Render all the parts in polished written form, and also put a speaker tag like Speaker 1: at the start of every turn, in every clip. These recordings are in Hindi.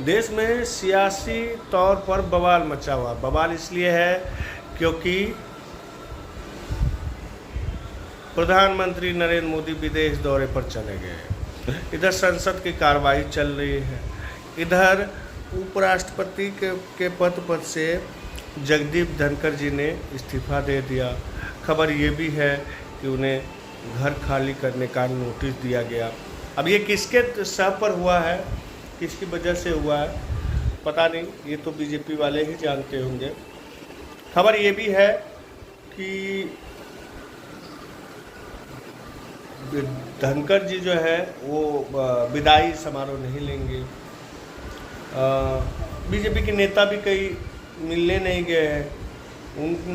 Speaker 1: देश में सियासी तौर पर बवाल मचा हुआ। बवाल इसलिए है क्योंकि प्रधानमंत्री नरेंद्र मोदी विदेश दौरे पर चले गए। इधर संसद की कार्रवाई चल रही है, इधर उपराष्ट्रपति के पद पर से जगदीप धनखड़ जी ने इस्तीफा दे दिया। खबर ये भी है कि उन्हें घर खाली करने का नोटिस दिया गया। अब ये किसके सब पर हुआ है, किसकी वजह से हुआ है पता नहीं, ये तो बीजेपी वाले ही जानते होंगे। खबर ये भी है कि धनखड़ जी जो है वो विदाई समारोह नहीं लेंगे। बीजेपी के नेता भी कई मिलने नहीं गए हैं।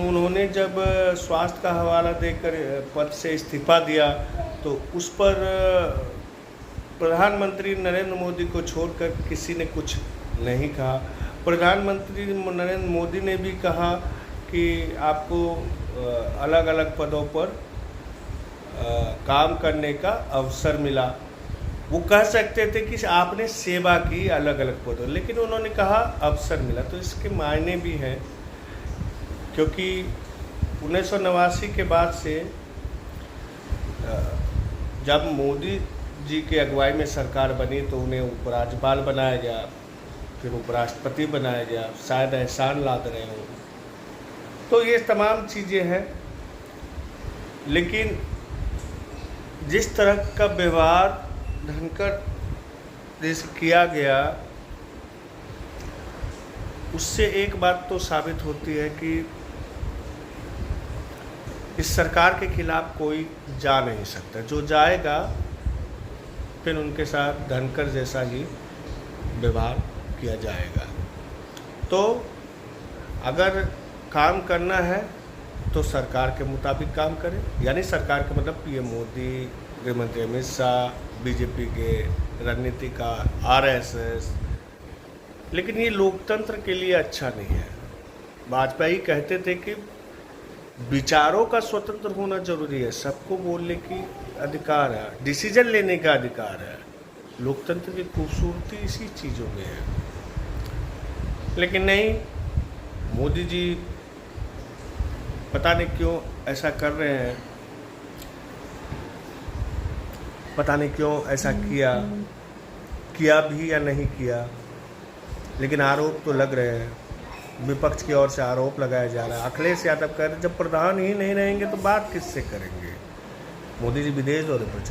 Speaker 1: उन्होंने जब स्वास्थ्य का हवाला देकर पद से इस्तीफा दिया तो उस पर प्रधानमंत्री नरेंद्र मोदी को छोड़कर किसी ने कुछ नहीं कहा। प्रधानमंत्री नरेंद्र मोदी ने भी कहा कि आपको अलग अलग पदों पर काम करने का अवसर मिला। वो कह सकते थे कि आपने सेवा की अलग अलग पदों, लेकिन उन्होंने कहा अवसर मिला, तो इसके मायने भी हैं। क्योंकि 1989 के बाद से जब मोदी जी के अगुवाई में सरकार बनी तो उन्हें उपराज्यपाल बनाया गया, फिर उपराष्ट्रपति बनाया गया, शायद एहसान लाद रहे हो। तो ये तमाम चीज़ें हैं, लेकिन जिस तरह का व्यवहार धनखड़ जैसे किया गया, उससे एक बात तो साबित होती है कि इस सरकार के खिलाफ कोई जा नहीं सकता। जो जाएगा फिर उनके साथ धनखड़ जैसा ही व्यवहार किया जाएगा। तो अगर काम करना है तो सरकार के मुताबिक काम करें, यानी सरकार के मतलब पीएम मोदी, गृहमंत्री अमित शाह, बीजेपी के रणनीतिकार, आरएसएस। लेकिन ये लोकतंत्र के लिए अच्छा नहीं है। वाजपेयी कहते थे कि विचारों का स्वतंत्र होना जरूरी है, सबको बोलने की अधिकार है, डिसीजन लेने का अधिकार है। लोकतंत्र की खूबसूरती इसी चीज़ों में है। लेकिन नहीं, मोदी जी पता नहीं क्यों ऐसा कर रहे हैं, पता नहीं क्यों ऐसा किया भी या नहीं किया, लेकिन आरोप तो लग रहे हैं। विपक्ष की ओर से आरोप लगाया जा रहा है। अखिलेश यादव कह रहे जब प्रधान ही नहीं रहेंगे तो बात किससे करेंगे। मोदी जी विदेश दौरे पर